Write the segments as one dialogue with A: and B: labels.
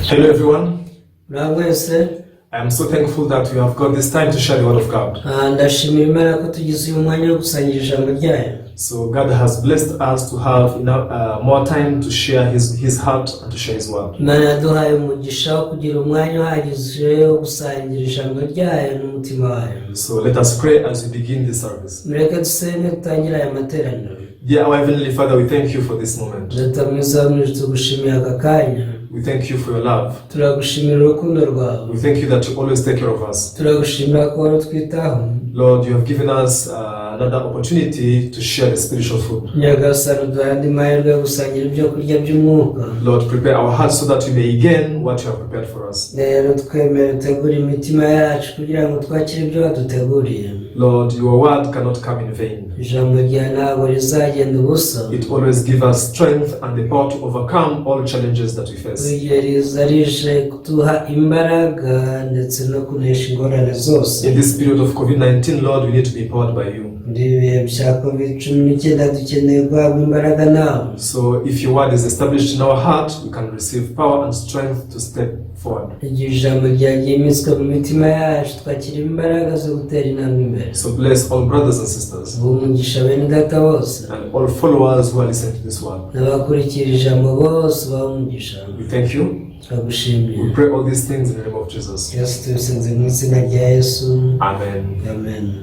A: Hello everyone.
B: Blaise.
A: I am so thankful that we have got this time to share the word of God.
B: Ndashimira Imana ko tugize uyu mwanya wo gusangira ijambo ryayo.
A: So God has blessed us to have enough, more time to share his heart and to share his word.
B: Imana yaduhaye umugisha wo kugira umwanya uhagije wo gusangira ijambo ryayo n'umutima wayo.
A: So let us pray as we begin this service.
B: Mureke dusenge dutangira aya materaniro.
A: Dear our Heavenly Father, we thank you for this moment.
B: Data mwiza mwiza tugushimiye aka kanya.
A: We thank you for your love.
B: Turagushimira urukundo rwawe.
A: We thank you that you always take care of us.
B: Turagushimira ko utwitaho.
A: Lord, you have given us another opportunity to share the spiritual food.
B: Nyagasani duhande mahirwe yo gusangira ibyo kurya by'umwuka.
A: Lord, prepare our hearts so that we may gain what you have prepared for us.
B: Rero twemere utegure imitima yacu kugira ngo twakire ibyo waduteguriye.
A: Lord, your word cannot come in vain.
B: Ijambo ryawe ntabwo rizagenda ubusa.
A: It always gives us strength and the power to overcome all challenges that we face.
B: Riza rije kutuha imbaraga ndetse no kunesha ingorane zose.
A: In this period of COVID-19, Lord, we need to be powered by you.
B: Ndibiye bya COVID-19 dukeneye guhabwa imbaraga nawe.
A: So if your word is established in our heart, we can receive power and strength to step forward.
B: Igihe ijambo ryagimitswe mu mitima yacu twakira imbaraga zo gutera intambwe imbere.
A: So bless all brothers and sisters
B: umugisha bene data bose
A: and all followers who are listening to this word.
B: n'abakurikira ijambo bose bamugisha.
A: We thank you.
B: Turagushimiye.
A: We pray all these things in the name of Jesus.
B: Yesu tubisenze mu izina rya Yesu.
A: Amen.
B: Amen.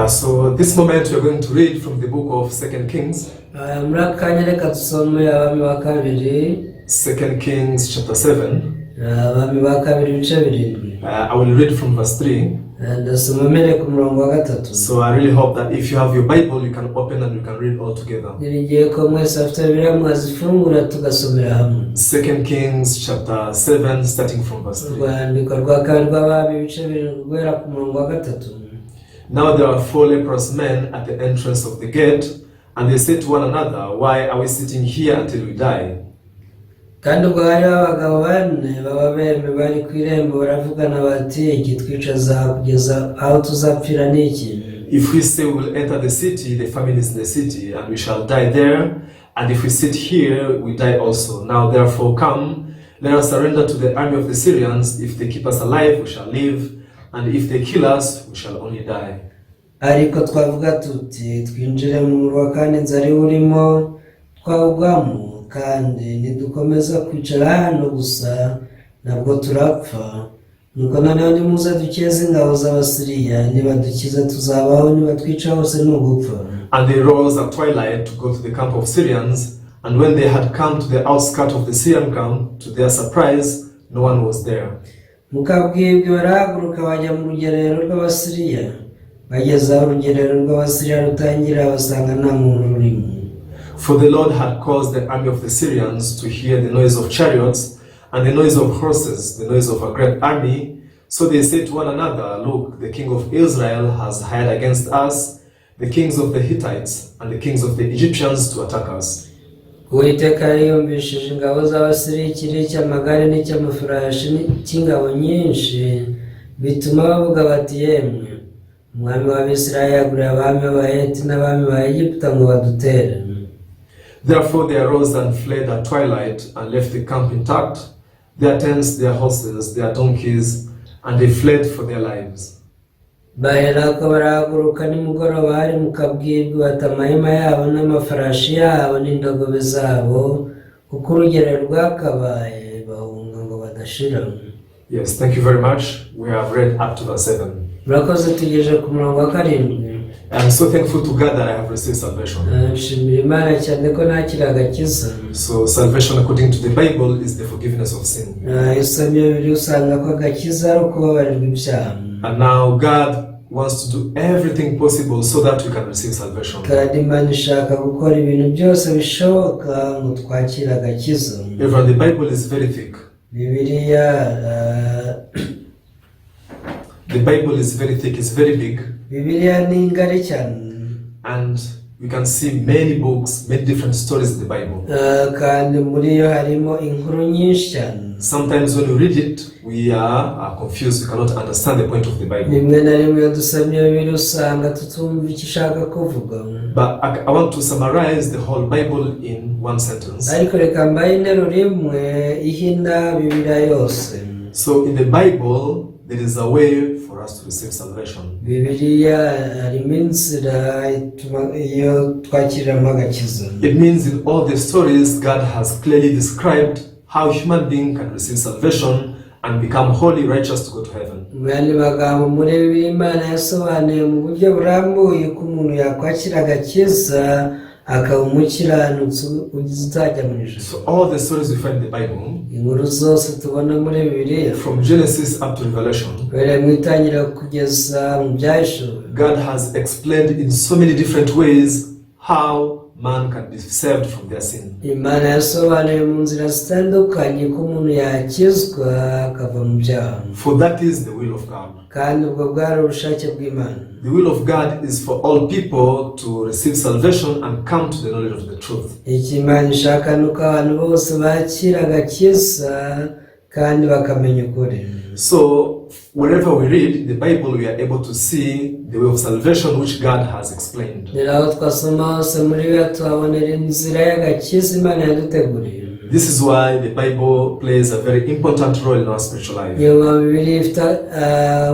A: So this moment we are going to read from the book of 2 Kings.
B: Muri akanya reka dusome abami ba kabiri.
A: 2 Kings chapter 7.
B: Abami ba kabiri ibice birindwi.
A: I will read from verse 3.
B: Ndasoma mbere ku murongo wa gatatu.
A: So I really hope that if you have your Bible, you can open and you can read all together.
B: Nirigiye ko mwese afite Bibiliya mwazifungura tugasomera hamwe.
A: 2 Kings chapter 7 starting from verse 3.
B: Urwandiko rwa kabiri rw'abami ibice birindwi guhera ku murongo wa gatatu.
A: Now there are 4 leprous men at the entrance of the gate, and they said to one another, "Why are we sitting here until we die?"
B: Kandi ubwo hariho abagabo bane b'ababembe bari ku irembo baravugana bati igitwicaza kugeza aho tuzapfira n'iki.
A: If we say we will enter the city, the famine is in the city, and we shall die there. And if we sit here, we die also. Now therefore come, let us surrender to the army of the Syrians. If they keep us alive, we shall live. And if they kill us, we shall only die.
B: Ariko twavuga tuti twinjire mu murwa kandi inzara urimo twawugwamo kandi nidukomeza kwicara hano gusa nabwo turapfa. Nuko noneho nimuze dukeze ingabo z'Abasiriya, nibadukiza tuzabaho, nibatwica hose ni ugupfa.
A: And they rose at twilight to go to the camp of Syrians. And when they had come to the outskirts of the Syrian camp, to their surprise, no one was there.
B: Mukabwibwi barahaguruka bajya mu rugerero rw'Abasiriya. Bageze aho urugerero rw'Abasiriya rutangira basanga nta muntu rurimo.
A: For the Lord had caused the army of the Syrians to hear the noise of chariots and the noise of horses, the noise of a great army. So they said to one another, "Look, the king of Israel has hired against us the kings of the Hittites and the kings of the Egyptians to attack us."
B: Uwiteka yumvishije ingabo z'Abasiriya ikiri cy'amagare n'icy'amafarashi n'ingabo nyinshi, bituma bavuga bati, "Yemwe umwami w'Abisirayeli yaguriye abami b'Abaheti n'abami ba Egiputa ngo badutere."
A: Therefore they arose and fled at twilight and left the camp intact, their tents, their horses, their donkeys, and they fled for their lives.
B: Baherako barahaguruka nimugoroba hari mu kabwibwi bata amahema yabo n'amafarashi yabo n'indogobe zabo, kuko urugerero rwakabaye bahunga ngo badashira.
A: Yes, thank you very much. We have read up to verse 7.
B: Murakoze tugejeje ku murongo wa karindwi.
A: I'm so thankful to God that I have received salvation.
B: Nshimira Imana cyane ko nakira agakiza.
A: So salvation according to the Bible is the forgiveness of sin.
B: Isomye biri usanga ko agakiza ari ukubabarirwa ibyaha.
A: And now God wants to do everything possible so that we can receive salvation.
B: Kandi Imana ishaka gukora ibintu byose bishoboka ngo twakire agakiza.
A: Even the Bible is very thick.
B: The
A: Bible is very thick, it's very big.
B: Bibiliya ni ngari cyane.
A: And we can see many books, many different stories in the Bible.
B: kandi muri yo harimo inkuru nyinshi cyane.
A: Sometimes when we read it, we are confused. We cannot understand the point of the Bible.
B: rimwe na rimwe dusomye Bibiliya usanga tutumva icyo ishaka kuvuga.
A: But I want to summarize the whole Bible in one sentence.
B: ariko reka mbaye interuro imwe ihina Bibiliya yose.
A: So in the Bible, there is a way for us to receive salvation.
B: Bibiliya harimo inzira ituma iyo twakiriramo agakiza.
A: It means in all the stories, God has clearly described how human being can receive salvation and become holy, righteous to go to heaven.
B: mu yandi magambo muri Bibiliya Imana yasobanuye mu buryo burambuye ko umuntu yakwakira agakiza akaba umukiranutsi uzajya mu ijuru.
A: So all the stories we find in the Bible,
B: inkuru zose tubona muri Bibiliya
A: from Genesis up to Revelation,
B: mu itangira kugeza mu byahishuwe,
A: God has explained in so many different ways how man can be saved from their sin.
B: Imana yasobanuye mu nzira zitandukanye ko umuntu yakizwa akava mu byaha.
A: For that is the will of God.
B: kandi ubwo bwari ubushake bw'Imana.
A: The will of God is for all people to receive salvation and come to the knowledge of the truth.
B: icyo Imana ishaka ni uko abantu bose bakira agakiza kandi bakamenya ukuri.
A: So wherever we read the Bible, we are able to see the way of salvation which God has explained.
B: rero aho twasoma hose muri yo tuhabonera inzira y'agakiza Imana yaduteguriye.
A: This is why the Bible plays a very important role in our spiritual life.
B: iyo Bibiliya ifite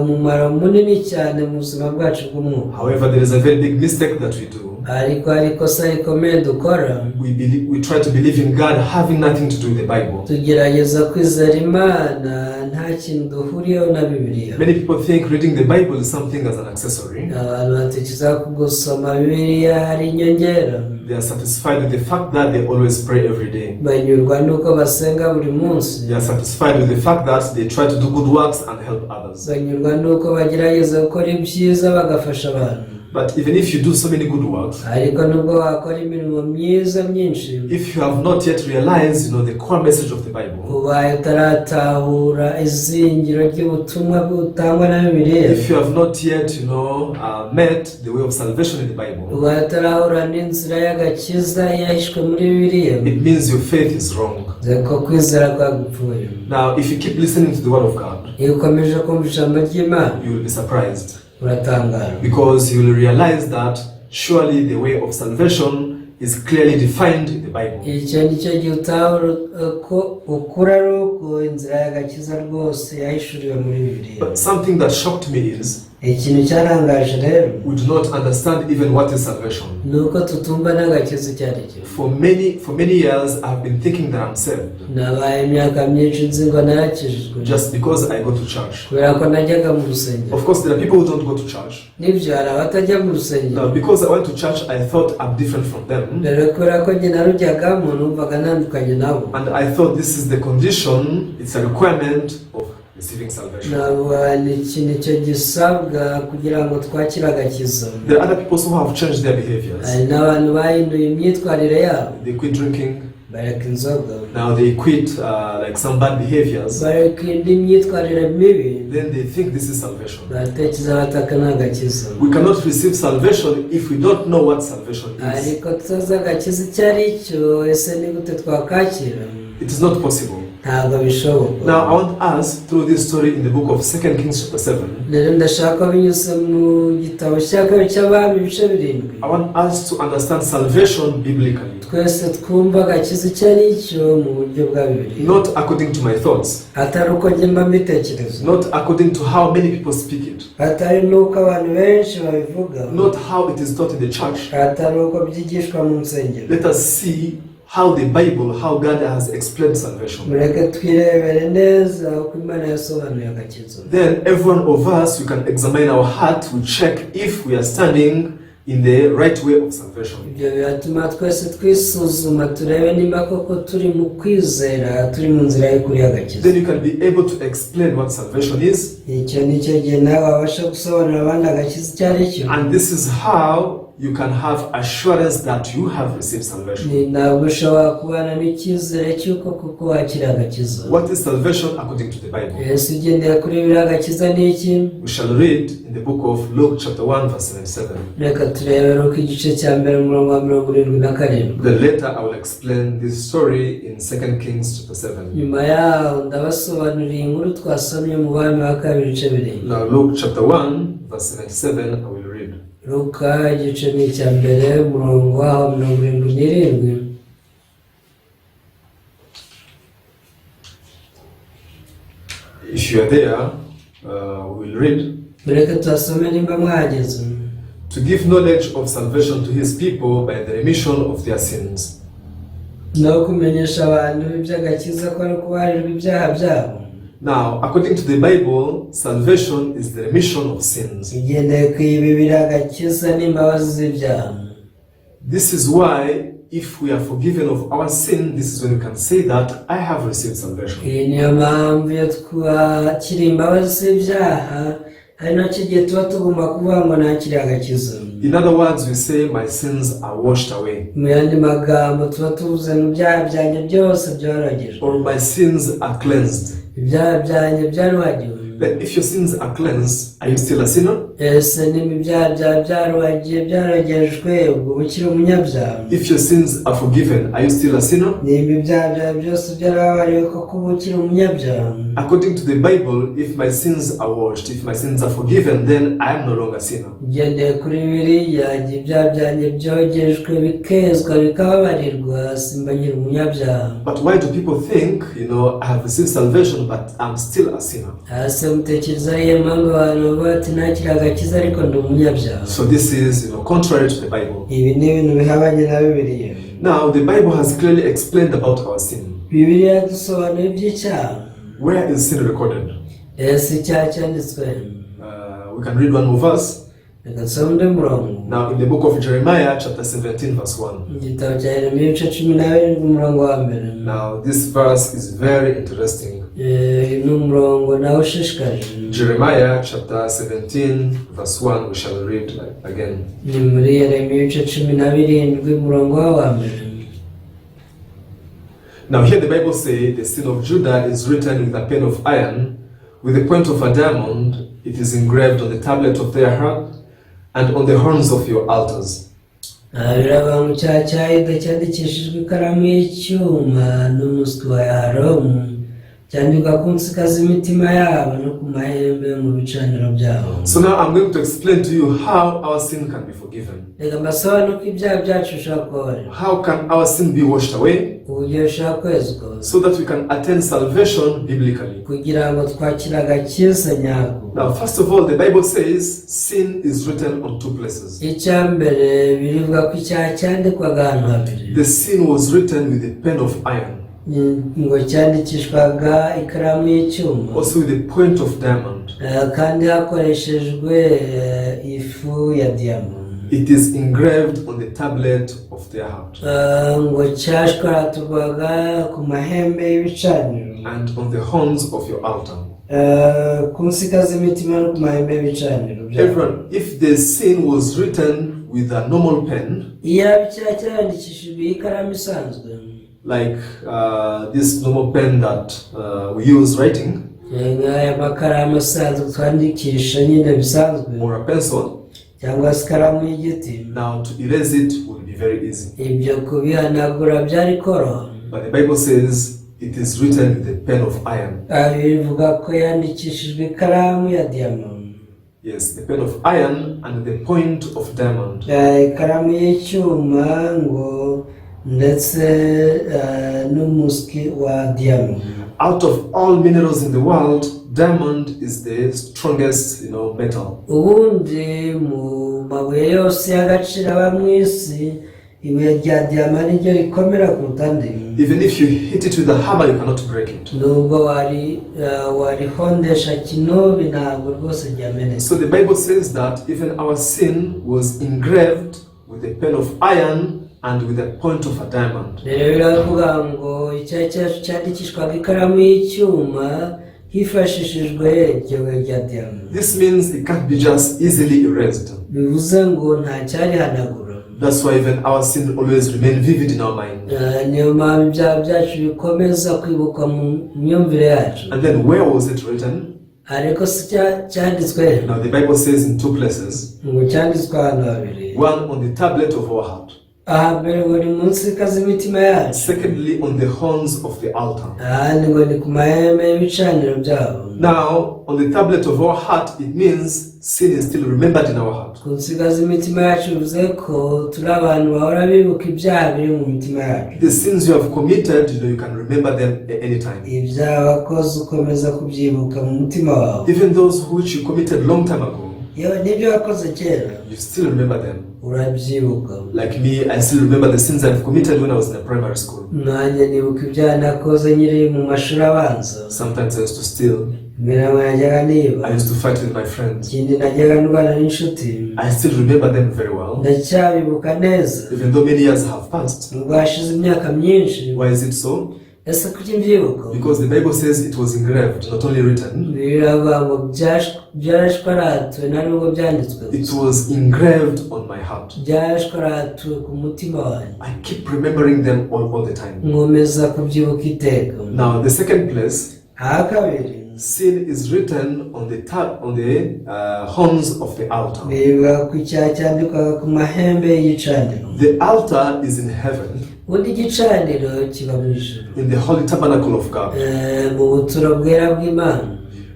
B: umumaro munini cyane mu buzima bwacu bw'umwuka.
A: However, there is a very big mistake that we do.
B: ariko hari ikosa rikomeye dukora.
A: We try to believe in God having nothing to do with the Bible.
B: tugerageza kwizera Imana nta kintu duhuriyeho na Bibiliya.
A: Many people think reading the Bible is something as an accessory.
B: abantu batekereza ko gusoma Bibiliya ari inyongera.
A: They are satisfied with the fact that they always pray every day.
B: banyurwa nuko basenga buri munsi.
A: They are satisfied with the fact that they try to do good works and help others.
B: banyurwa nuko bagerageza gukora ibyiza bagafasha abantu.
A: But even if you do so many good works,
B: ariko nubwo wakora imirimo myiza myinshi,
A: if you have not yet realized, the core message of the Bible,
B: ubaye utaratahura izingiro ry'ubutumwa butangwa na Bibiliya,
A: if you have not yet, met the way of salvation in the Bible,
B: ubaye utarahura n'inzira y'agakiza yahishwe muri Bibiliya,
A: it means your faith is wrong.
B: ko kwizera kwagupfuye.
A: Now, if you keep listening to the word of God,
B: iyo ukomeje kumva ijambo ry'Imana,
A: you will be surprised.
B: uratangara.
A: Because you will realize that surely the way of salvation is clearly defined in the Bible.
B: icyo nicyo gihe utahura ko ukura ari uko inzira y'agakiza rwose yahishuriwe muri Bibiliya.
A: But something that shocked me is,
B: ikintu cyarangaje rero,
A: we do not understand even what is salvation.
B: ni uko tutumva n'agakiza icyo ari cyo.
A: For many years, I have been thinking that I'm saved
B: nabaye imyaka myinshi nzi ngo narakijijwe
A: just because I go to church.
B: kubera ko najyaga mu rusengero.
A: Of course, there are people who don't go to church.
B: nibyo hari abatajya mu rusengero.
A: Now, because I went to church, I thought I'm different from them.
B: rero kubera ko njye narujyagamo numvaga ntandukanye nabo.
A: And I thought this is the condition, it's a requirement of receiving salvation.
B: ntabwo ni ikintu cyo gisabwa kugira ngo twakire agakiza.
A: There are other people who have changed their behaviors.
B: hari n'abantu bahinduye imyitwarire yabo.
A: They quit drinking.
B: bareka inzoga.
A: Now they quit like some bad behaviors.
B: bareka indi myitwarire mibi.
A: Then they think this is salvation.
B: baratekereza bataka n'agakiza.
A: We cannot receive salvation if we don't know what salvation is.
B: ariko tutazi agakiza icyo ari cyo, ese ni gute twakakira?
A: It is not possible.
B: ntabwo bishoboka.
A: Now I want us, through this story in the book of 2 Kings chapter 7,
B: rero ndashaka binyuze mu gitabo cya kabiri cy'Abami ibice 7.
A: I want us to understand salvation biblically.
B: twese twumva agakiza icyo ari cyo mu buryo bwa Bibiliya.
A: Not according to my thoughts.
B: atari uko njye mba mbitekereza.
A: Not according to how many people speak it.
B: atari n'uko abantu benshi babivuga.
A: Not how it is taught in the church.
B: atari uko byigishwa mu nsengero.
A: Let us see how the Bible, how God has explained salvation.
B: mureke twirebere neza uko Imana yasobanuye agakiza.
A: Then every one of us, we can examine our heart, we check if we are standing in the right way of salvation.
B: ibyo biratuma twese twisuzuma turebe niba koko turi mu kwizera, turi mu nzira y'ukuri y'agakiza.
A: Then you can be able to explain what salvation is.
B: icyo nicyo gihe nawe wabasha gusobanurira abandi agakiza icyo ari cyo.
A: And this is how you can have assurance that you have received salvation.
B: ntabwo ushobora kubana n'icyizere cy'uko kuko wakira agakiza.
A: What is salvation according to the Bible?
B: Yesu ugendera kuri biriya agakiza ni iki?
A: We shall read in the book of Luke chapter 1 verse 77.
B: Reka turebere uko igice cya mbere umurongo wa 77.
A: Then later I will explain this story in 2 Kings chapter 7.
B: Nyuma yaho ndabasobanurira inkuru twasomye mu Bami wa kabiri ibice 2.
A: Now Luke chapter 1 verse 77 I will read.
B: Luka igice ni icya mbere umurongo wa 77.
A: If you are there, we will read.
B: Reka tuhasome nimba mwageze.
A: To give knowledge of salvation to his people by the remission of their sins.
B: No kumenyesha abantu iby'agakiza ko ari kubarirwa ibyaha byabo.
A: Now, according to the Bible, salvation is the remission of sins.
B: Igendeye ku Bibiliya agakiza n'imbabazi z'ibyaha.
A: This is why if we are forgiven of our sin, this is when we can say that I have received salvation.
B: Iyi niyo mpamvu iyo twakira imbabazi z'ibyaha ari nacyo gihe tuba tugomba kuvuga ngo nakiriye agakiza.
A: In other words, we say my sins are washed away.
B: Mu yandi magambo tuba tuvuze ngo ibyaha byanjye byose byaragijwe.
A: Or my sins are cleansed.
B: Ibyaha byanjye byarwagiwe.
A: But if your sins are cleansed, are you still a sinner?
B: Ese niba ibyaha byawe byarwagiye byaragejwe ubwo ukiri umunyabyaha.
A: If your sins are forgiven, are you still a sinner?
B: Niba ibyaha byawe byose byarababariwe koko uba ukiri umunyabyaha.
A: According to the Bible, if my sins are washed, if my sins are forgiven, then I am no longer a sinner.
B: Ugendeye kuri Bibiliya ibyaha byanjye byogejwe bikezwa bikababarirwa simba nkiri umunyabyaha.
A: But why do people think, I have received salvation, but I'm still a sinner?
B: Mutekereza iyo mpamvu abantu bavuga ati nakira agakiza ariko ndi umunyabyaha.
A: So this is contrary to the Bible.
B: Ibi ni ibintu bihabanye na Bibiliya.
A: Now the Bible has clearly explained about our sin.
B: Bibiliya yadusobanurira iby'icyaha.
A: Where is sin recorded?
B: Ese icyaha cyanditswe.
A: We can read one more verse.
B: Now
A: in the book of Jeremiah chapter 17 verse 1. Now this verse is very interesting. Jeremiah chapter 17 verse 1 we shall read again. Now here the Bible says the sin of Judah is written with a pen of iron, with the point of a diamond. It is engraved on the tablet of their heart and on the horns of your altars. So now I'm going to explain to you how our sin can be forgiven. How can our sin be washed away? So that we can attain salvation biblically. Now first of all, the Bible says sin is written on two places. The sin was written with a pen of iron. Also with a point of diamond. It is engraved on the tablet of their heart. And on the horns of your altar. Everyone, if the sin was written with a normal pen, like this normal pen that we use writing, or a pencil, now to erase it will be very easy. But the Bible says it is written with a pen of iron. Yes, the pen of iron and the point of diamond. Out of all minerals in the world, diamond is the strongest, metal. Even if you hit it with a hammer, you cannot break it. So the Bible says that even our sin was engraved with a pen of iron and with the point of a diamond.
B: hifashishijwe ikibuye rya diyama.
A: This means it can't be just easily erased.
B: Bivuze ngo nta cyarihanagura.
A: That's why even our sin always remain vivid in our mind.
B: Niyo mpamvu ibyaha byacu bikomeza kwibukwa mu myumvire yacu.
A: And then where was it written?
B: Ariko si cyanditswe.
A: Now the Bible says in two places.
B: Ngo cyanditswe ahantu habiri.
A: One on the tablet of our heart.
B: Ahambere ngo ni munsi y'imitima yacu.
A: Secondly, on the horns of the altar.
B: Ahandi ngo ni ku mahembe y'ibicaniro byabo.
A: Now, on the tablet of our heart, it means sin is still remembered in our heart.
B: Ku nsiga z'imitima yacu bivuze ko turi abantu bahora bibuka ibyaha biri mu mitima yacu.
A: The sins you have committed, you can remember them at any time.
B: Ibyaha wakoze ukomeza kubyibuka mu mutima wawe.
A: Even those which you committed long time ago,
B: nibyo wakoze kera,
A: you still remember them.
B: Urabyibuka.
A: Like me, I still remember the sins I've committed when I was in a primary school.
B: Nanjye nibuka ibyaha nakoze nyiri mu mashuri abanza.
A: Sometimes I used to steal.
B: I
A: used to fight with my friends.
B: I
A: still remember them very well. Even though many years have passed. Why is it so? Because the Bible says it was engraved, not only written. It was engraved on my heart. I keep remembering them all the time. Now the second place, sin is written on the horns of the altar. The altar is in heaven. In the holy tabernacle of God.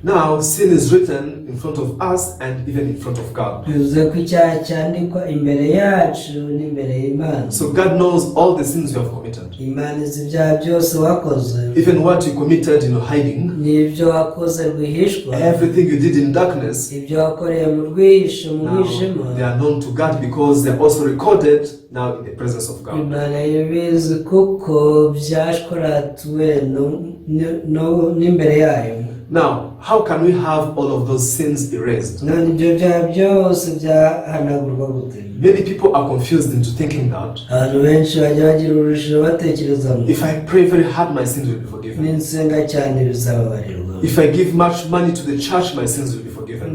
A: Now sin is written in front of us and even in front of God. So God knows all the sins you have committed. Even what you committed in hiding. Everything you did in darkness. Now they are known to God because they are also recorded now in the presence of God. Now, how can we have all of those sins erased? Many people are confused into thinking that if I pray very hard, my sins will be forgiven. If I give much money to the church, my sins will be forgiven.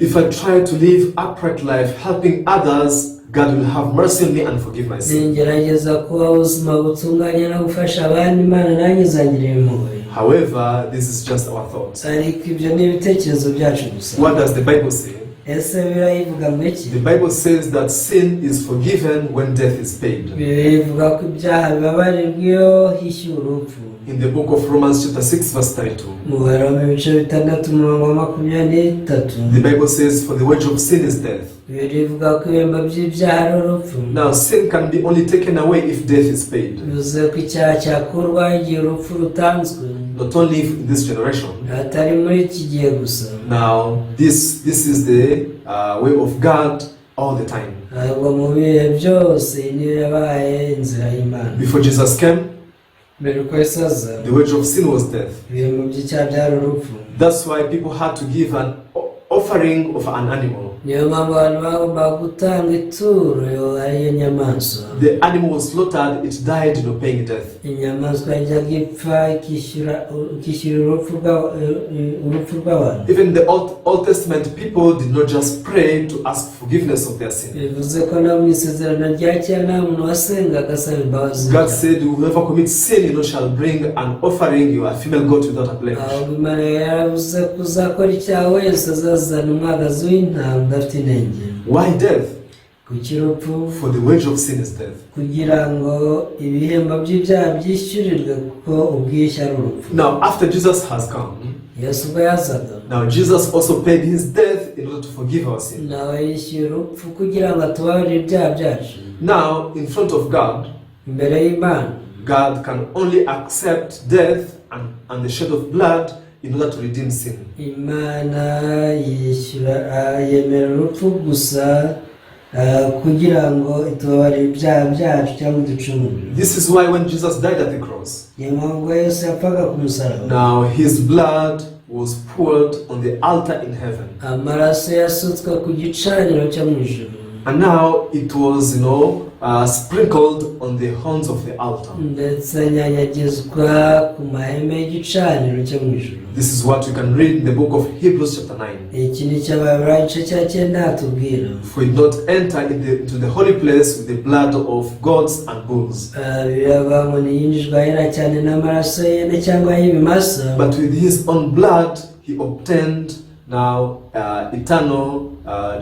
A: If I try to live upright life, helping others, God will have mercy on me and forgive my sin. However, this is just our thoughts. What does the Bible say? The Bible says that sin is forgiven when death is paid. In the book of Romans chapter 6 verse 32. The Bible says, for the wage of sin is death. Now sin can be only taken away if death is paid. Not only in this generation. Now this is the way of God all the time. Before Jesus came, the wage of sin was death. That's why people had to give an offering of an animal. The animal was slaughtered, it died, paying death. Even the Old Testament people did not just pray to ask forgiveness of their sin. God said, whoever commits sin, shall bring an offering, a female goat without a blemish. Why death? For the wage of sin is death. Now after Jesus has come, now Jesus also paid his death in order to forgive our sin. Now in front of God, God can only accept death and the shed of blood in order to redeem sin. This is why when Jesus died at the cross, now his blood was poured on the altar in heaven. And now it was, sprinkled on the horns of the altar.
B: ndetse anyanyagizwa ku mahema y'igicaniro cyo mu ijuru.
A: This is what you can read in the book of Hebrews chapter 9.
B: Iki ni cy'Abaheburayo igice cya 9 hatubwira.
A: For we not enter into the holy place with the blood of goats and bulls,
B: Biraba ngo ntiyinjizwa ahera cyane n'amaraso y'ihene cyangwa y'ibimasa,
A: but with his own blood he obtained now eternal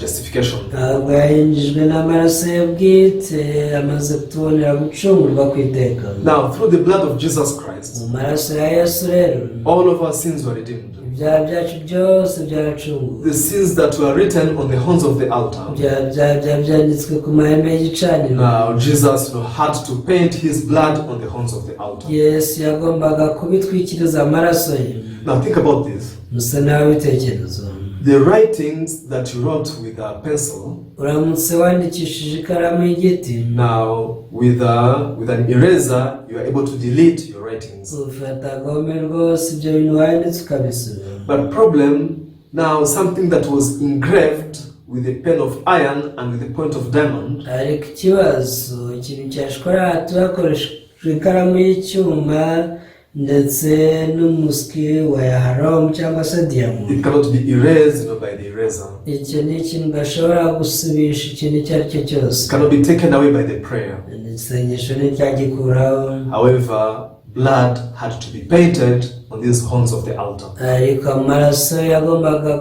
A: justification.
B: ntabwo yinjijwe n'amaraso ye bwite, amaze kutubonera gucungurwa ku iteka.
A: Now through the blood of Jesus Christ,
B: Mu maraso ya Yesu rero
A: all of our sins were redeemed.
B: ibyaha byacu byose byaracunguwe.
A: The sins that were written on the horns of the altar.
B: Ibyaha byanditswe ku mahema y'igicaniro.
A: Now Jesus had to paint his blood on the horns of the altar.
B: Yesu yagombaga kubitwikiriza amaraso ye.
A: Now think about this.
B: Musa nawe bitekerezo.
A: The writings that you wrote with a pencil,
B: uramutse wandikishije ikaramu y'igiti,
A: now with an eraser you are able to delete your writings.
B: ufata gome rwose ibyo bintu wanditse ukabisiba.
A: But problem, now something that was engraved with a pen of iron and with a point of diamond,
B: ariko ikibazo ikintu cyashobora hakoreshejwe ikaramu y'icyuma ndetse n'umuswi wa yaharom cyangwa se diamond,
A: it cannot be erased by the eraser.
B: icyo ni ikintu gashobora gusubisha ikintu icyo ari cyo cyose.
A: It cannot be taken away by the prayer.
B: isengesho ntiryagikuraho.
A: However, blood had to be painted on these horns of the altar.
B: ariko amaraso yagombaga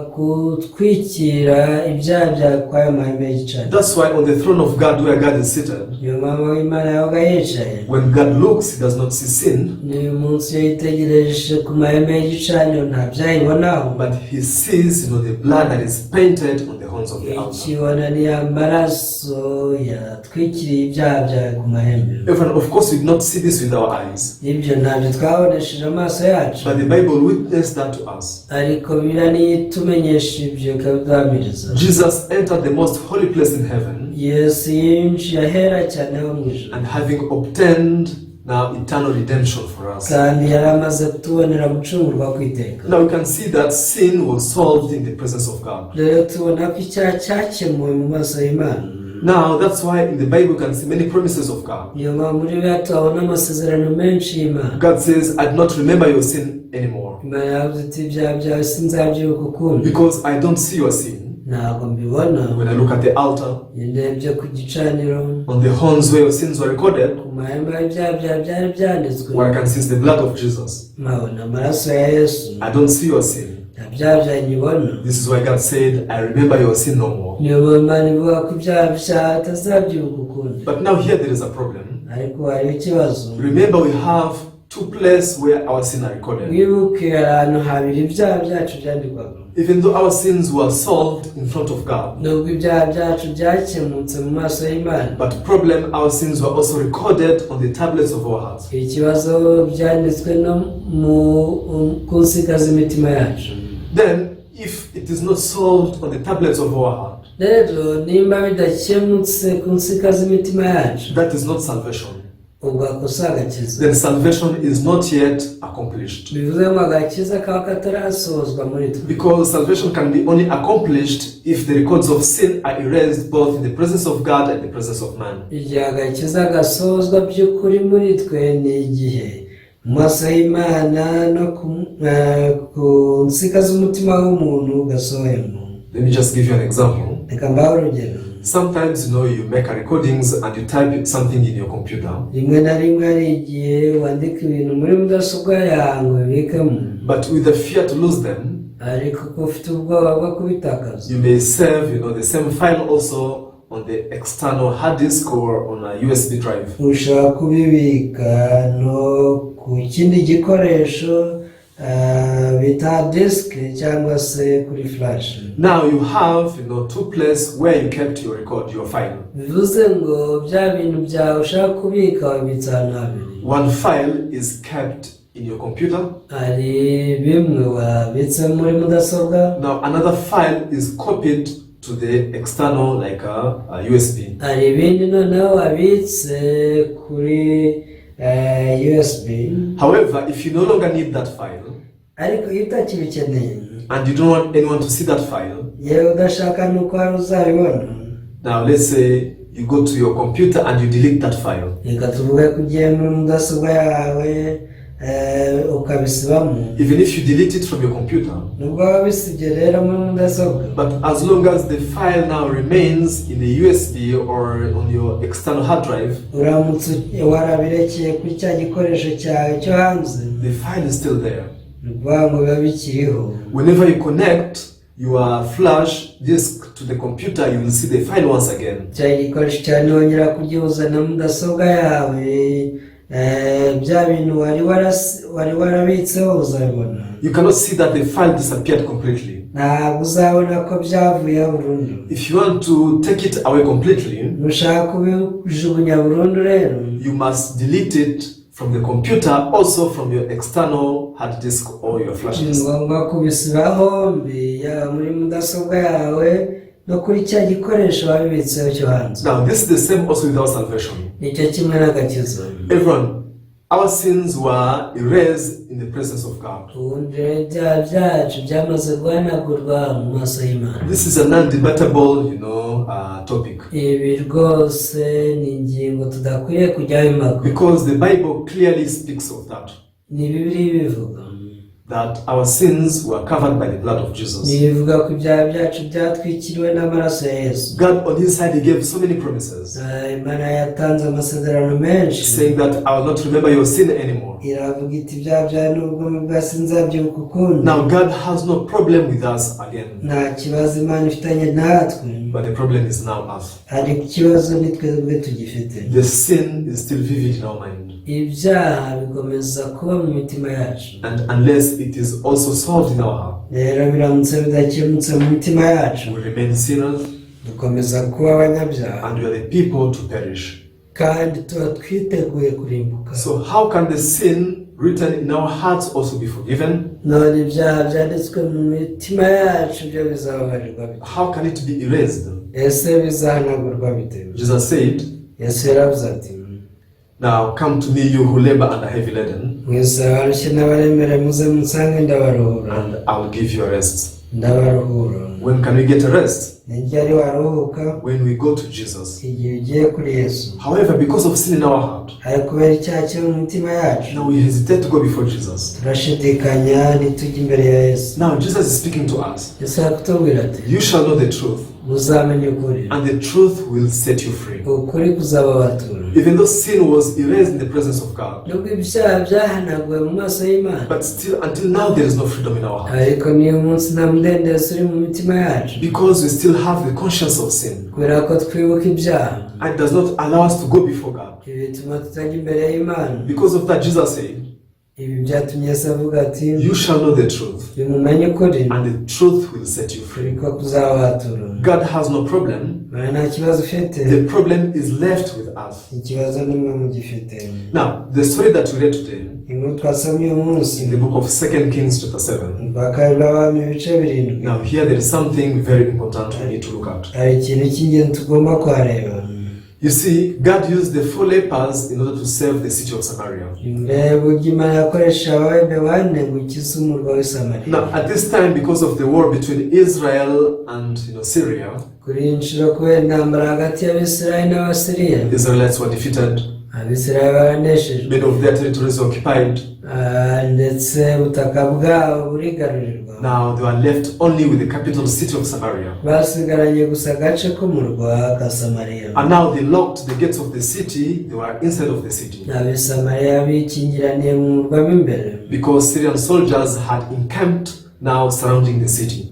B: gutwikira ibyaha bya kwayo mahema y'igicaniro.
A: That's why on the throne of God, where God is seated,
B: niyo mpamvu Imana yabaga yicaye.
A: when God looks, he does not see sin,
B: niyo munsi iyo yitegereje ku mahema y'igicaniro nta byayibonaho,
A: but he sees, the blood that is painted on the horns of the altar.
B: ikibona ni amaraso yatwikiriye ibyaha byawe ku mahema.
A: Even, of course, we do not see this with our eyes,
B: ibyo ntabyo twabonesheje amaso yacu,
A: but the Bible witnessed that to us.
B: ariko Bibiliya niyo itumenyesha ibyo ikabiduhamiriza.
A: Jesus entered the most holy place in heaven,
B: Yesu yinjiye ahera cyane ho mu ijuru,
A: and having obtained now eternal redemption for us.
B: kandi yari amaze kutubonera gucungurwa ku iteka.
A: Now we can see that sin was solved in the presence of God.
B: rero tubona ko icyaha cyakemuwe mu maso y'Imana.
A: Now that's why in the Bible you can see many promises of God.
B: niyo mpamvu muri Bibiliya tuhabona amasezerano menshi y'Imana.
A: God says, I do not remember your sin anymore,
B: Imana yavuze iti ibyaha byawe sinzabyibuka ukundi,
A: because I don't see your sin.
B: ntabwo mbibona.
A: When I look at the altar,
B: iyo ndebye ku gicaniro,
A: on the horns where your sins were recorded,
B: ku mahema y'ibyaha byawe byari byanditswe,
A: where I can see the blood of Jesus,
B: nkabona amaraso ya Yesu,
A: I don't see your sin.
B: nta byaha byawe nyibona.
A: This is why God said, I remember your sin no more.
B: niyo mpamvu Imana ivuga ko ibyaha byawe atazabyibuka ukundi.
A: But now here there is a problem.
B: ariko hariho ikibazo.
A: Remember, we have two places where our sin are recorded.
B: wibuke ahantu habiri ibyaha byacu byandikwaga.
A: Even though our sins were solved in front of God,
B: nubwo ibyaha byacu byakemutse mu maso y'Imana,
A: but problem, our sins were also recorded on the tablets of our hearts.
B: ikibazo byanditswe no ku nsika z'imitima yacu.
A: Then, if it is not solved on the tablets of our heart,
B: rero nimba bidakemutse ku nsika z'imitima yacu,
A: that is not salvation.
B: ubwo ako si agakiza.
A: Then salvation is not yet accomplished.
B: bivuze ngo agakiza kaba katarasozwa muri twe.
A: Because salvation can be only accomplished if the records of sin are erased both in the presence of God and the presence of man.
B: igihe agakiza gasozwa by'ukuri muri twe ni igihe mu maso y'Imana no ku nsika z'umutima w'umuntu gasohemo.
A: Let me just give you an example.
B: reka mbahe urugero.
A: Sometimes, you make a recordings and you type something in your computer,
B: rimwe na rimwe hari igihe wandika ibintu muri mudasobwa yawe ubikamo,
A: but with the fear to lose them,
B: ariko ko ufite ubwoba bwo kubitakaza,
A: you may save, the same file also on the external hard disk or on a USB drive.
B: ushobora kubibika no ku kindi gikoresho bita disk cyangwa se kuri flash.
A: Now you have, two places where you kept your record, your file.
B: bivuze ngo bya bintu byawe ushaka kubika wabitsa ahantu habiri.
A: One file is kept in your computer.
B: hari bimwe wabitse muri mudasobwa.
A: Now another file is copied to the external, like a USB.
B: hari ibindi noneho wabitse kuri USB.
A: However, if you no longer need that file,
B: ariko iyo utakibikeneye
A: and you don't want anyone to see that file,
B: yewe udashaka nuko hari uzabibona,
A: now let's say you go to your computer and you delete that file.
B: reka tuvuge ko ugiye muri mudasobwa yawe ukabisibamo.
A: Even if you delete it from your computer,
B: nubwo wabisibye rero muri mudasobwa,
A: but as long as the file now remains in the USB or on your external hard drive,
B: uramutse warabirekeye kuri cya gikoresho cyawe cyo hanze,
A: the file is still there.
B: nubwo biba bikiriho.
A: Whenever you connect your flash disk to the computer, you will see the file once again.
B: cya gikoresho cyane wongera kugihuza na mudasobwa yawe, bya bintu wari warabitseho uzabibona.
A: You cannot see that the file disappeared completely.
B: ntabwo uzabona ko byavuye burundu.
A: If you want to take it away completely,
B: nushaka kubijugunya burundu rero,
A: you must delete it from the computer, also from your external hard disk or your flash disk.
B: ni ngombwa kubisiba hombi, yaba muri mudasobwa yawe no kuri cya gikoresho wabibitseho cyo hanze.
A: Now this is the same also with our salvation.
B: nicyo kimwe n'agakiza.
A: Everyone, our sins were erased in the presence of God.
B: ubundi ibyaha byacu byamaze guhanagurwa mu maso y'Imana.
A: This is an undebatable, topic.
B: ibi rwose ni ingingo tudakwiye kujyaho impaka.
A: Because the Bible clearly speaks of that.
B: ni Bibiliya bivuga
A: that our sins were covered by the blood of Jesus.
B: bivuga ko ibyaha byacu byatwikiriwe n'amaraso ya Yesu.
A: God on his side, he gave so many promises,
B: Imana yatanze amasezerano menshi,
A: saying that I will not remember your sin anymore.
B: iravuga iti ibyaha byawe n'ubugome bwa sinzabyibuka ukundi.
A: Now God has no problem with us again,
B: nta kibazo Imana ifitanye natwe,
A: but the problem is now us.
B: ariko ikibazo ni twebwe tugifite.
A: The sin is still vivid in our mind,
B: ibyaha bikomeza kuba mu mitima yacu,
A: and unless it is also solved in our heart,
B: rero biramutse bidakemutse mu mitima yacu,
A: we remain sinners,
B: dukomeza kuba abanyabyaha
A: and we are the people to perish.
B: kandi tuba twiteguye kurimbuka.
A: So how can the sin written in our hearts also be forgiven?
B: none ibyaha byanditswe mu mitima yacu byo bizababarirwa bite?
A: How can it be erased?
B: ese bizahanagurwa bite?
A: Jesus said,
B: Yesu yaravuze ati,
A: now come to me, you who labor and are heavy laden,
B: mwese abarushye n'abaremere muze munsange ndabaruhura.
A: and I will give you a rest.
B: ndabaruhura.
A: When can we get a rest?
B: ni ryari waruhuka?
A: When we go to Jesus.
B: igihe ugiye kuri Yesu.
A: However, because of sin in our heart,
B: ariko kubera icyaha kiri mu mitima yacu,
A: now we hesitate to go before Jesus.
B: turashidikanya ntitujye imbere ya Yesu.
A: Now Jesus is speaking to us.
B: Yesu arakutubwira ati,
A: You shall know the truth,
B: muzamenye ukuri,
A: and the truth will set you free.
B: ukuri kuzababatura.
A: Even though sin was erased in the presence of God,
B: nubwo ibyaha byahanaguwe mu maso y'Imana,
A: but still until now there is no freedom in our heart,
B: ariko niyo munsi nta mudendezo uri mu mitima yacu,
A: because we still have the conscience of sin,
B: kubera ko twibuka ibyaha.
A: and it does not allow us to go before God.
B: ibi bituma tutajya imbere y'Imana.
A: Because of that, Jesus said,
B: ibi byatumye Yesu avuga ati,
A: you shall know the truth,
B: bimumenye ukuri,
A: and the truth will set you free.
B: ariko kuzababatura.
A: God has no problem.
B: nta kibazo ufite,
A: The problem is left with us.
B: ikibazo ni mwe mugifite.
A: Now, the story that we read today
B: inkuru twasomye uyu munsi
A: in the book of 2 Kings chapter 7.
B: rwa kabiri rw'abami ibice 7.
A: Now, here there is something very important we need to look at.
B: hari ikintu cy'ingenzi tugomba kuhareba.
A: You see, God used the 4 lepers in order to save the city of Samaria.
B: mbere burya Imana yakoresha abahebe bane ngo ikize umurwa w'i Samariya.
A: Now, at this time, because of the war between Israel and Syria,
B: kuri iyi nshuro kubera intambara hagati y'Abisirayeli n'Abasiriya,
A: the Israelites were defeated.
B: Abisirayeli baraneshejwe,
A: Many of their territories were occupied.
B: ndetse ubutaka bwabo burigarurirwa.
A: Now they were left only with the capital city of Samaria.
B: basigaranye gusa agace k'umurwa ka Samariya.
A: And now they locked the gates of the city. They were inside of the city,
B: Ab'isamariya bikingiraniye mu murwa mo imbere,
A: because Syrian soldiers had encamped now surrounding the city.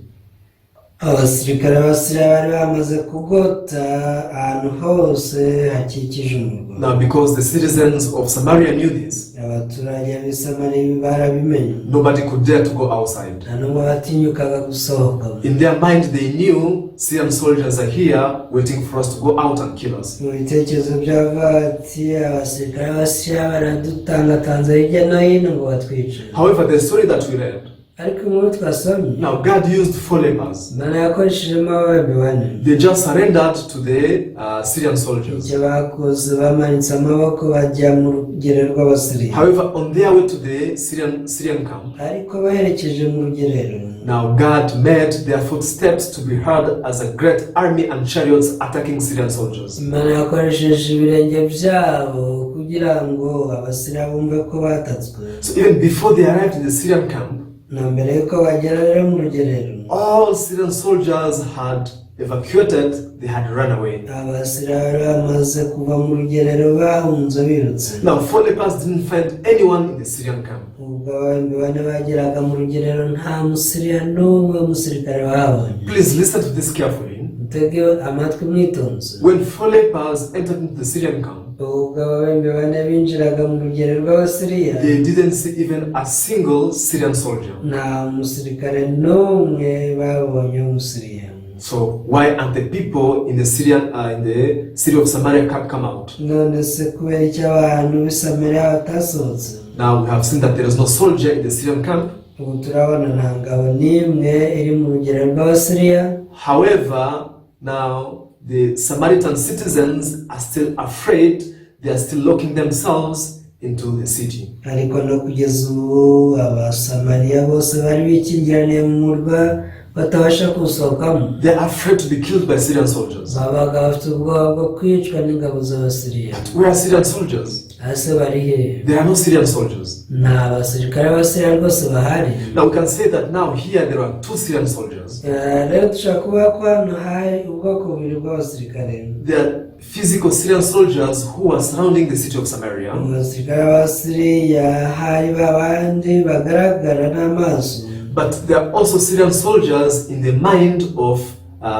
B: abasirikare b'Abasiriya bari bamaze kugota ahantu hose hakikije umurwa.
A: Now, because the citizens of Samaria knew this,
B: abaturage b'i Samariya barabimenye,
A: nobody could dare to go outside.
B: nta n'umwe batinyukaga gusohoka.
A: In their mind, they knew Syrian soldiers are here waiting for us to go out and kill us.
B: mu bitekerezo by'abati, abasirikare b'Abasiriya baradutangatanze hirya no hino ngo batwice.
A: However, the story that we read
B: ariko inkuru twasomye
A: Now God used 4 lepers.
B: Imana yakoreshejemo ababembe bane.
A: They just surrendered to the Syrian soldiers.
B: icyo bakoze bamanitse amaboko bajya mu rugerero rw'Abasiriya.
A: However, on their way to the Syrian camp,
B: ariko baherekeje mu rugerero,
A: now God made their footsteps to be heard as a great army and chariots attacking Syrian soldiers.
B: Imana yakoresheje ibirenge byabo kugira ngo Abasiriya bumve ko batatswe.
A: So even before they arrived in the Syrian camp,
B: na mbere yuko bagera rero mu rugerero,
A: all Syrian soldiers had evacuated, they had run away.
B: Abasiriya bari bamaze kuva mu rugerero bahunze birutse.
A: Now 4 lepers didn't find anyone in the Syrian camp.
B: ubwo abandi bane bageraga mu rugerero nta Musiriya n'umwe w'umusirikare wahabonye.
A: Please listen to this carefully.
B: Mutege amatwi mwitonze.
A: When 4 lepers entered into the Syrian camp,
B: ubwo abandi bane binjiraga mu rugerero rw'Abasiriya,
A: they didn't see even a single Syrian soldier.
B: nta musirikare n'umwe babonye w'Umusiriya.
A: So why aren't the people in the city of Samaria come out?
B: none se kubera icyo abantu b'i Samariya batasohotse?
A: Now we have seen that there is no soldier in the Syrian camp.
B: ubu turabona nta ngabo n'imwe iri mu rugerero rw'Abasiriya.
A: However, now the Samaritan citizens are still afraid. They are still locking themselves into the city.
B: ariko no kugeza ubu Abasamariya bose bari bikingiraniye mu murwa batabasha kusohokamo.
A: They are afraid to be killed by Syrian soldiers.
B: babaga bafite ubwoba bwo kwicwa n'ingabo z'Abasiriya.
A: Where are Syrian soldiers?
B: ese bari he?
A: There are no Syrian soldiers.
B: nta basirikare b'Abasiriya rwose bahari.
A: Now we can say that now here there are 2 Syrian soldiers.
B: rero dushobora kuvuga ko hano hari ubwoko bubiri bw'abasirikare.
A: There are physical Syrian soldiers who are surrounding the city of Samaria.
B: abasirikare b'Abasiriya hari babandi bagaragara n'amaso.
A: But there are also Syrian soldiers in the mind of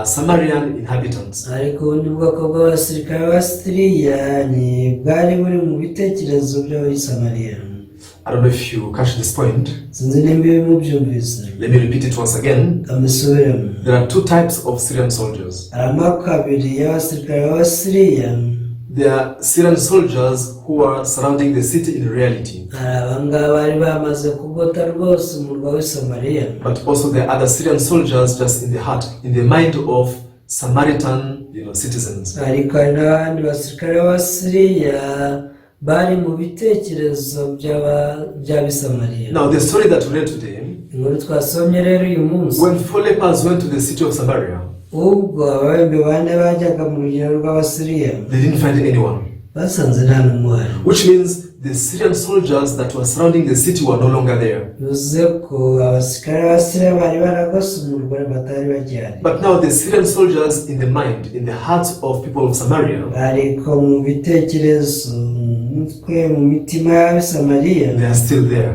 A: Samarian inhabitants.
B: ariko ubundi bwoko bw'abasirikare b'Abasiriya ni bwari buri mu bitekerezo by'ab'i Samariya.
A: I don't know if you catch this point.
B: sinzi nimba ibi mubyumvise.
A: Let me repeat it once again.
B: Kamisubiremo.
A: There are 2 types of Syrian soldiers.
B: hari amoko abiri y'abasirikare b'Abasiriya.
A: There are Syrian soldiers who are surrounding the city in reality.
B: hari abangaba bari bamaze kugota rwose umurwa w'i Samariya.
A: But also there are other Syrian soldiers just in the heart, in the mind of Samaritan, citizens.
B: ariko hari n'abandi basirikare b'Abasiriya bari mu bitekerezo by'ab'i Samariya.
A: Now the story that we read today,
B: inkuru twasomye rero uyu munsi,
A: when 4 lepers went to the city of Samaria,
B: ubwo ababembe bane bajyaga mu rugerero rw'Abasiriya,
A: they didn't find anyone.
B: basanze nta n'umwe uhari.
A: Which means the Syrian soldiers that were surrounding the city were no longer there.
B: bivuze ko abasirikare b'Abasiriya bari baragose umurwa batari bagihari.
A: But now the Syrian soldiers in the mind, in the hearts of people of Samaria,
B: ariko mu bitekerezo, mu mutwe, mu mitima y'ab'i Samariya,
A: they are still there.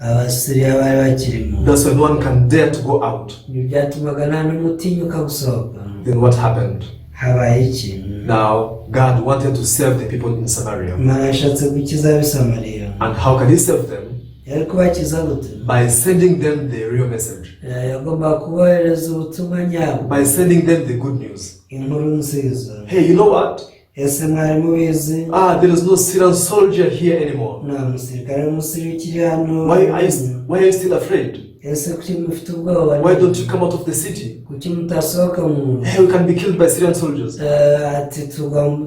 B: Abasiriya bari bakirimo.
A: That's why no one can dare to go out.
B: ibyo byatumaga nta n'umutinyuka gusohoka.
A: Then what happened?
B: habaye iki?
A: Now God wanted to save the people in Samaria.
B: Imana yashatse gukiza ab'i Samariya.
A: And how can He save them?
B: yari kubakiza gute?
A: By sending them the real message.
B: yagomba kubohereza ubutumwa nyabwo,
A: By sending them the good news.
B: inkuru nziza.
A: Hey, you know what?
B: ese mwari mubizi?
A: There is no Syrian soldier here anymore.
B: nta musirikare w'Umusiriya ukiri hano.
A: Why are you still afraid?
B: ese kuki mufite ubwoba?
A: Why don't you come out of the city?
B: kuki mutasohoka mu?
A: Hey, we can be killed by Syrian soldiers.
B: ati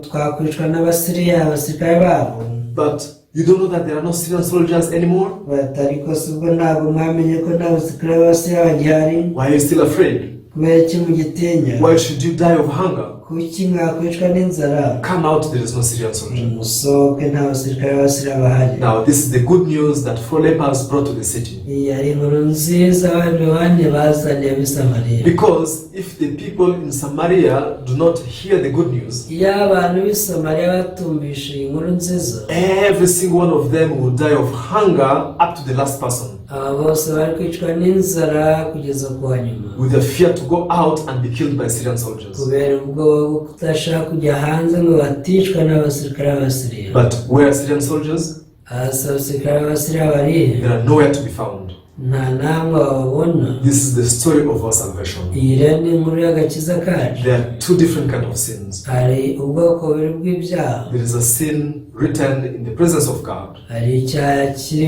B: twakwicwa n'Abasiriya, abasirikare babo.
A: But you don't know that there are no Syrian soldiers anymore?
B: ariko si ubwo ntabwo mwamenye ko nta basirikare b'Abasiriya bagihari?
A: Why are you still afraid?
B: kubera iki mugitinya?
A: Why should you die of hunger?
B: kuki mwakwicwa n'inzara?
A: Come out, there is no Syrian soldier.
B: musohoke, nta basirikare b'Abasiriya bahari.
A: Now, this is the good news that 4 lepers brought to the city.
B: iyi ari inkuru nziza abandi bane bazaniye ab'i Samariya.
A: Because if the people in Samaria do not hear the good news,
B: iyo abantu b'i Samariya batumvishe iyi nkuru nziza,
A: every single one of them will die of hunger up to the last person,
B: aba bose bari kwicwa n'inzara kugeza ku wa nyuma,
A: with the fear to go out and be killed by Syrian soldiers.
B: kubera ubwoba bwo kudashaka kujya hanze ngo baticwa n'abasirikare b'Abasiriya.
A: But where are Syrian soldiers?
B: hasi abasirikare b'Abasiriya bari he?
A: They are nowhere to be found.
B: nta namwe babona.
A: This is the story of our salvation.
B: Iyi rero ni inkuru y'agakiza kacu.
A: There are two different kinds of sins.
B: Hari ubwoko bubiri bw'ibyaha.
A: There is a sin written in the presence of God.
B: Hari icyaha kiri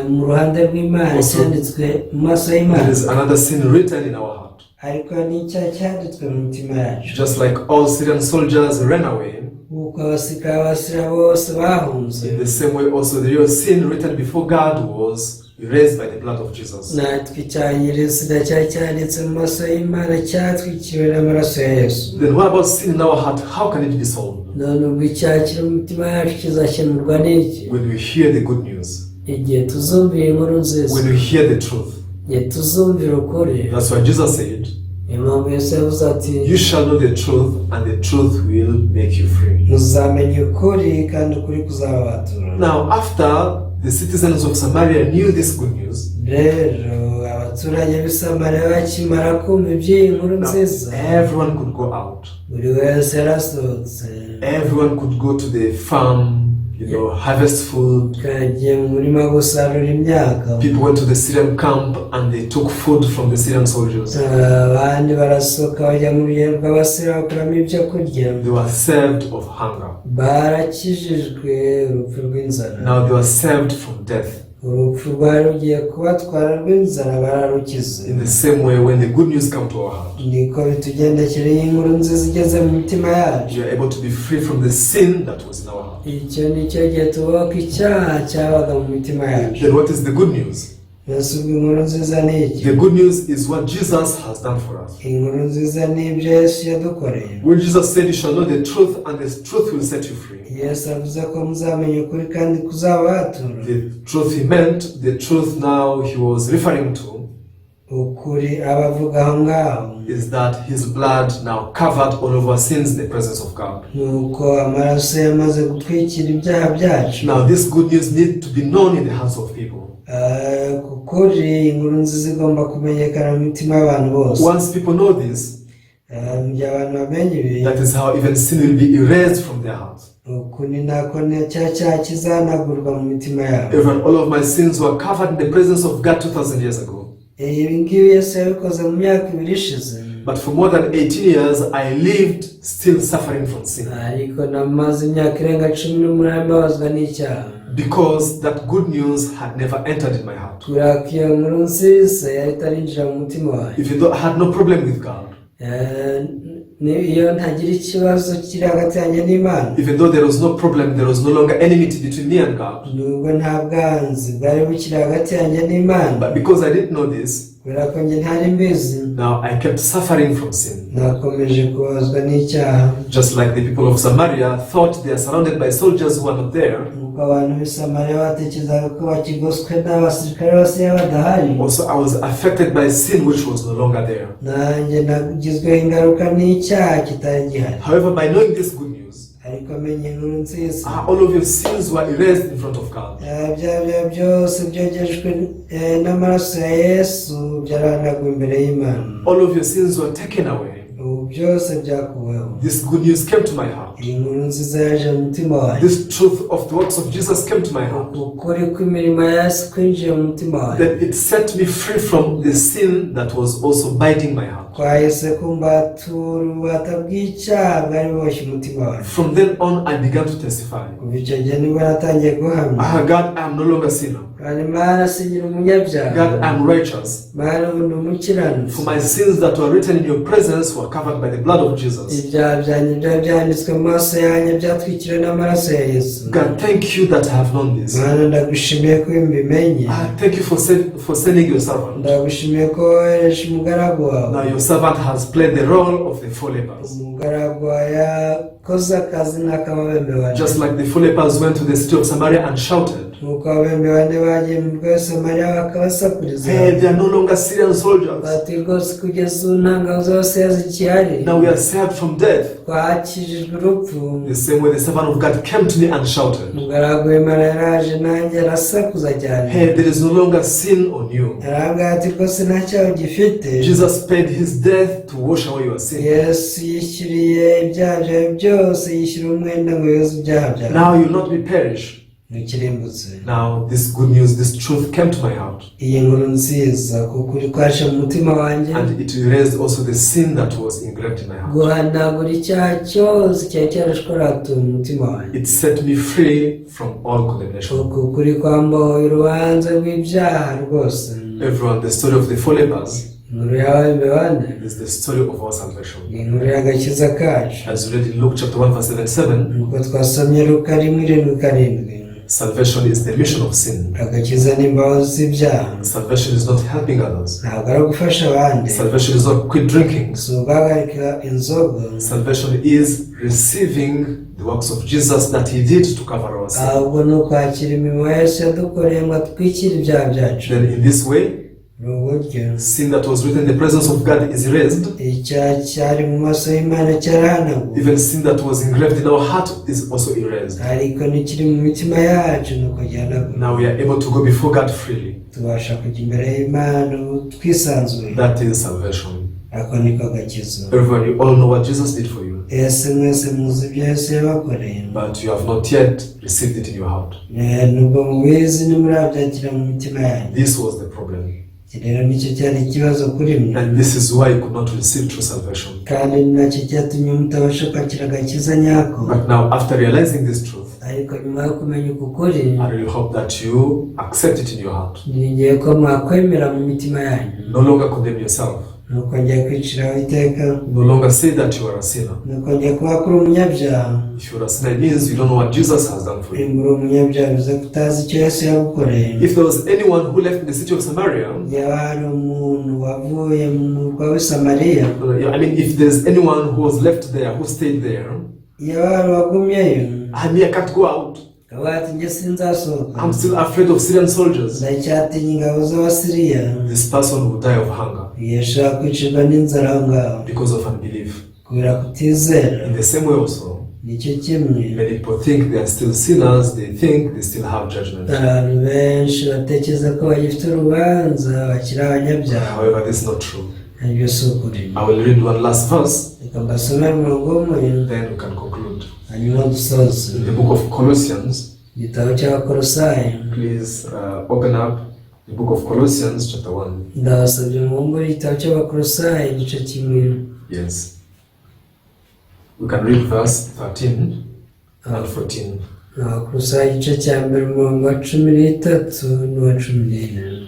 B: mu ruhande rw'Imana cyanditswe mu maso y'Imana.
A: There is another sin written in our heart.
B: Ariko ni icyaha cyanditswe mu mitima yacu.
A: Just like all Syrian soldiers ran away,
B: nk'uko abasirikare b'Abasiriya bose bahunze,
A: in the same way also the real sin written before God was erased by the blood of Jesus.
B: natwe icyaha nyirizina cyari cyanditse mu maso y'Imana cyatwikiriwe n'amaraso ya Yesu.
A: Then what about sin in our heart? How can it be solved?
B: none ubwo icyaha kiri mu mitima yacu kizakemurwa n'iki?
A: When we hear the good news,
B: igihe tuzumvira inkuru nziza,
A: when we hear the truth.
B: igihe tuzumvira ukuri.
A: That's why Jesus said,
B: impamvu Yesu yavuze ati,
A: you shall know the truth and the truth will make you free.
B: muzamenya ukuri kandi ukuri kuzababatura.
A: Now after the citizens of Samaria knew this good news,
B: rero abaturage b'i Samariya bakimara kumva iby'iyi nkuru nziza,
A: everyone could go out.
B: buri wese yarasohotse,
A: Everyone could go to the farm, harvest food.
B: kagiye mu murima gusarura imyaka.
A: People went to the Syrian camp and they took food from the Syrian soldiers.
B: abandi barasohoka bajya mu rugendo rw'Abasiriya bakuramo ibyo kurya.
A: They were saved of hunger.
B: barakijijwe urupfu rw'inzara.
A: Now they were saved from death.
B: urupfu rwari rugiye kubatwara rw'inzara bararukize.
A: In the same way, when the good news comes to our heart,
B: niko bitugendekereye inkuru nziza igeze mu mitima yacu.
A: we are able to be free from the sin that was in our heart.
B: icyo ni cyo gihe tubohoka icyaha cyabaga mu mitima yacu.
A: Then what is the good news?
B: Yesu inkuru nziza ni iki?
A: The good news is what Jesus has done for us.
B: inkuru nziza ni ibyo Yesu yadukoreye.
A: When Jesus said, you shall know the truth and the truth will set you free.
B: Yesu avuze ko muzamenya ukuri kandi kuzabatura.
A: The truth he meant, the truth now he was referring to,
B: ukuri abavuga aho ngaho
A: is that his blood now covered all of our sins in the presence of God.
B: nuko amaraso yamaze gutwikira ibyaha byacu.
A: Now this good news needs to be known in the hearts of people.
B: kukuri inkuru nziza igomba kumenyekana mu mitima y'abantu bose.
A: Once people know this,
B: igihe abantu bamenye ibi,
A: that is how even sin will be erased from their hearts.
B: uku ni nako cya cyaha kizanagurwa mu mitima yabo.
A: Even all of my sins were covered in the presence of God 2000 years ago.
B: ibi ngibi Yesu yabikoze mu myaka 2 ishize.
A: But for more than 18 years, I lived still suffering from sin.
B: ariko namaze imyaka irenga 18 mbabazwa n'icyaha.
A: Because that good news had never entered in my heart.
B: kubera ko iyo nkuru nziza yari itarinjira mu mutima wanjye.
A: Even though I had no problem with God.
B: iyo ntagira ikibazo kiri hagati yanjye n'Imana.
A: Even though there was no problem, there was no longer enmity between me and God.
B: nubwo nta bwanzi bwari bukiri hagati yanjye n'Imana.
A: But because I didn't know this,
B: kubera ko njye ntari mbizi,
A: now I kept suffering from sin.
B: nakomeje kubabazwa n'icyaha.
A: Just like the people of Samaria thought they are surrounded by soldiers who are not there.
B: nuko abantu b'i Samariya batekerezaga ko bakigoswe n'abasirikare b'Abasiriya badahari.
A: Also, I was affected by sin which was no longer there.
B: nanjye nagizweho ingaruka n'icyaha kitari gihari.
A: However, by knowing this good news,
B: ariko menye inkuru nziza,
A: all of your sins were erased in front of God.
B: ibyaha byose byogejwe n'amaraso ya Yesu byaranaguwe imbere y'Imana.
A: All of your sins were taken away.
B: ubu byose byakuweho.
A: This good news came to my heart.
B: inkuru nziza yaje mu mutima wanjye.
A: This truth of the works of Jesus came to my heart.
B: ukuri kw'imirimo ya Yesu kwinjiye mu mutima wanjye.
A: That it set me free from the sin that was also biting my heart.
B: twahise kumbatura ububata bw'icyaha bwari buboshye umutima wanjye.
A: From then on, I began to testify.
B: kuva icyo gihe nibwo natangiye guhamya.
A: God, I am no longer a sinner.
B: kandi Mana singira umunyabyaha.
A: God, I am righteous.
B: Mana ubu ndi umukiranutsi.
A: For my sins that were written in your presence were covered by the blood of Jesus.
B: ibyaha byanjye byari byanditswe mu maso yanjye byatwikiriwe n'amaraso ya Yesu.
A: God, thank you that I have known this.
B: Mana ndagushimiye ko mbimenye.
A: Thank you for sending your servant.
B: ndagushimiye ko wohereje umugaragu wawe.
A: Now your servant has played the role of the four lepers.
B: umugaragu yakoze akazi n'akababembe bane.
A: Just like the four lepers went to the city of Samaria and shouted,
B: nuko ababembe bane bagiye mu rwa Samariya bakabasakuriza.
A: hey, they are no longer Syrian soldiers.
B: bati rwose kugeza ubu nta ngabo zose zikihari.
A: Now we are saved from death.
B: twakijijwe urupfu.
A: The same way the servant of God came to me and shouted,
B: umugaragu w'Imana yaraje nanjye arasakuza cyane.
A: hey, there is no longer sin on you.
B: arambwira ati rwose nta cyaha gifite.
A: Jesus paid his death to wash away your sin.
B: Yesu yishyuriye ibyaha byawe byose, yishyura umwenda ngo yoze ibyaha byawe.
A: Now you will not be perished.
B: n'ikirimbutse.
A: Now this good news, this truth came to my heart.
B: Iyi nkuru nziza kuko uri kwaje mu mutima wanjye.
A: And it erased also the sin that was engraved in my heart.
B: Guhanagura icyaha cyose cyari cyarashkoratuye mu mutima wanjye.
A: It set me free from all condemnation.
B: Uku kuri kwambaho urubanza rw'ibyaha rwose.
A: Everyone, the story of the four lepers is the story of our salvation. As we read in Luke chapter 1 verse 7, salvation is the remission of sin. Salvation is not helping others. Salvation is not quit drinking. Salvation is receiving the works of Jesus that he did to cover our sin. Then in this way, sin that was written in the presence of God is erased. Even sin that was engraved in our heart is also erased. Now we are able to go before God freely. That is salvation. Everyone, you all know what Jesus did for you, but you have not yet received it in your heart. This was the problem. And this is why you could not receive true salvation. But now, after realizing this truth, I really hope that you accept it in your heart. No longer condemn yourself. No longer say that you are a sinner. If you are a sinner, it means you don't know what Jesus has done for you. If there was anyone who left in the city of Samaria, I mean, if there's anyone who was left there, who stayed there, I mean, I can't go out. I'm still afraid of Syrian soldiers. This person will die of hunger because of unbelief. In the same way also, many people think they are still sinners, they think they still have judgment. However, this is not true. I will read one last verse, then we can conclude. In the book of Colossians, please open up the book of Colossians chapter 1. Yes. We can read verse 13 and 14.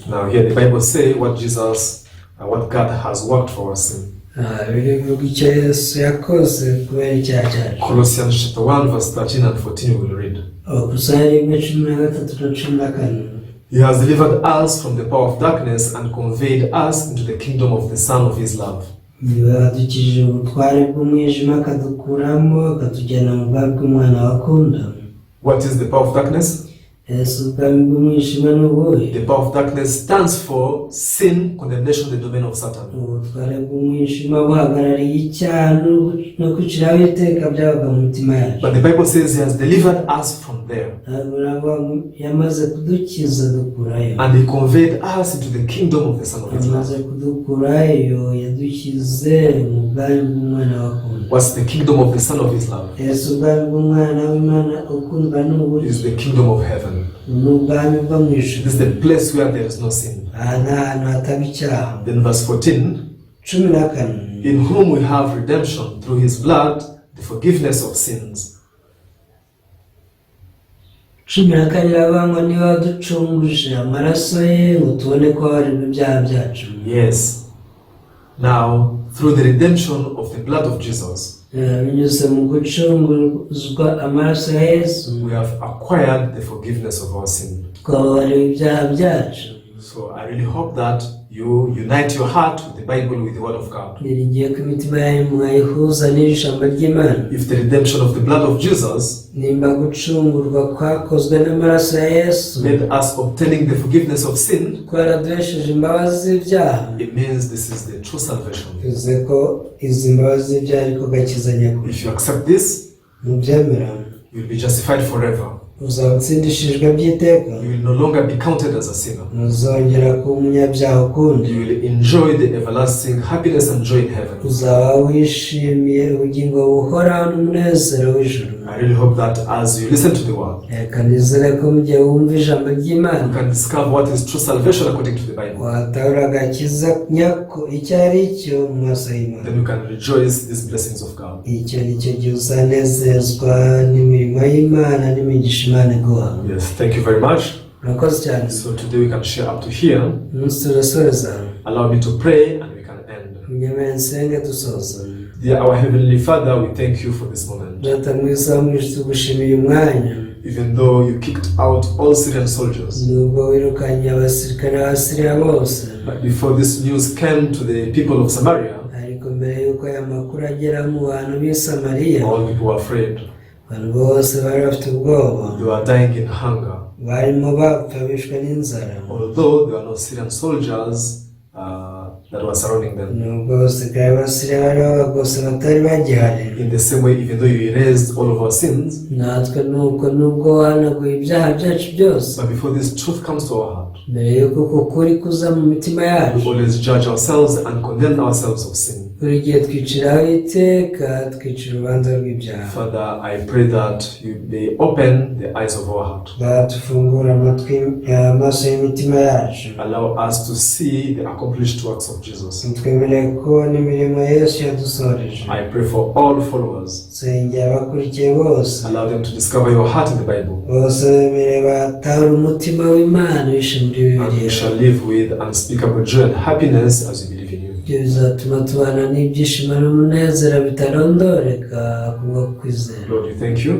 A: Now here the Bible says what Jesus, what God has worked for us in. Colossians chapter 1 verse 13 and 14 we will read. He has delivered us from the power of darkness and conveyed us into the kingdom of the Son of his love. What is the power of darkness? The power of darkness stands for sin, condemnation, the domain of Satan. But the Bible says he has delivered us from there. And he conveyed us into the kingdom of the Son of his love. What's the kingdom of the Son of his love? It is the kingdom of heaven. This is the place where there is no sin. Then verse 14, in whom we have redemption through his blood, the forgiveness of sins. Yes. Now, through the redemption of the blood of Jesus, we have acquired the forgiveness of our sin. So I really hope that you unite your heart with the Bible, with the Word of God. If the redemption of the blood of Jesus made us obtaining the forgiveness of sin, it means this is the true salvation. If you accept this, you will be justified forever. You will no longer be counted as a sinner. You will enjoy the everlasting happiness and joy in heaven. I really hope that as you listen to the word,
B: reka nizere ko mu gihe wumva ijambo ry'Imana
A: you can discover what is true salvation according to the Bible.
B: watahura agakiza nyako icyo ari cyo mu maso y'Imana.
A: Then you can rejoice these blessings of God.
B: Icyo ni cyo gihe uzanezezwa n'imirimo y'Imana n'imigisha Imana iguha.
A: Yes, thank you very much.
B: Murakoze cyane.
A: So today we can share up to here.
B: Umunsi turasoreza.
A: Allow me to pray and we can end.
B: Nyamara nsenge dusoza.
A: Dear our Heavenly Father, we thank you for this moment.
B: Data mwiza w'umwijuru tugushimiye umwanya.
A: Even though you kicked out all Syrian soldiers,
B: nubwo wirukanye abasirikare b'Asiriya bose,
A: but before this news came to the people of Samaria,
B: ariko mbere y'uko aya makuru agera mu bantu b'i Samariya,
A: all people were afraid.
B: abantu bose bari bafite ubwoba,
A: They were dying in hunger.
B: barimo bapfa bishwe n'inzara,
A: Although there were no Syrian soldiers that were surrounding them.
B: nubwo abasirikare b'Asiriya bari bose batari bagihari.
A: In the same way, even though you erased all of our sins,
B: natwe nuko nubwo wahanaguye ibyaha byacu byose,
A: but before this truth comes to our heart,
B: mbere y'uko uko kuri kuza mu mitima
A: we
B: yacu,
A: always judge ourselves and condemn ourselves of sin.
B: buri gihe twiciraho iteka, twicira urubanza rw'ibyaha.
A: Father, I pray that you may open the eyes of our heart.
B: Tufungura amatwi amaso y'imitima yacu,
A: Allow us to see the accomplished works of Jesus.
B: twemere ko n'imirimo Yesu yadusoreje.
A: I pray for all followers.
B: Nsengera abakurikiye bose,
A: Allow them to discover your heart in the Bible.
B: bose bemere batahura umutima w'Imana wishe muri
A: And we
B: Bibiliya.
A: shall live with unspeakable joy and happiness as we believe in you.
B: Ibyo bizatuma tubana n'ibyishimo n'umunezero bitarondoreka kubwo kwizera.
A: Lord, we thank you.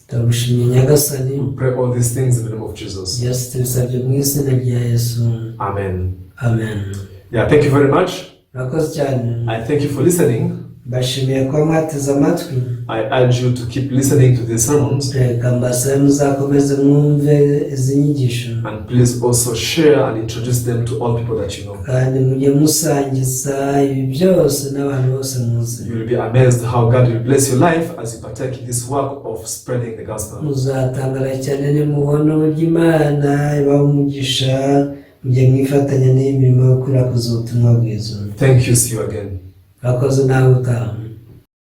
B: Turagushimiye Nyagasani.
A: We pray all these things in the name of Jesus.
B: Yesu tubisabye mu izina rya Yesu.
A: Amen.
B: Amen.
A: Yeah, thank you very much.
B: Murakoze cyane.
A: I thank you for listening.
B: Bashimiye ko mwateze amatwi.
A: I urge you to keep listening to these sermons.
B: Reka mbasabe muzakomeze mwumve izi nyigisho.
A: And please also share and introduce them to all people that you know.
B: Kandi mujye musangiza ibi byose n'abantu bose muzi.
A: You will be amazed how God will bless your life as you partake in this work of spreading the gospel.
B: Muzatangara cyane nimubona uburyo Imana ibaha umugisha, mujye mwifatanya n'iyi mirimo yo gukwirakwiza ubutumwa bwiza.
A: Thank you. See you again.
B: Murakoze nawe utaha.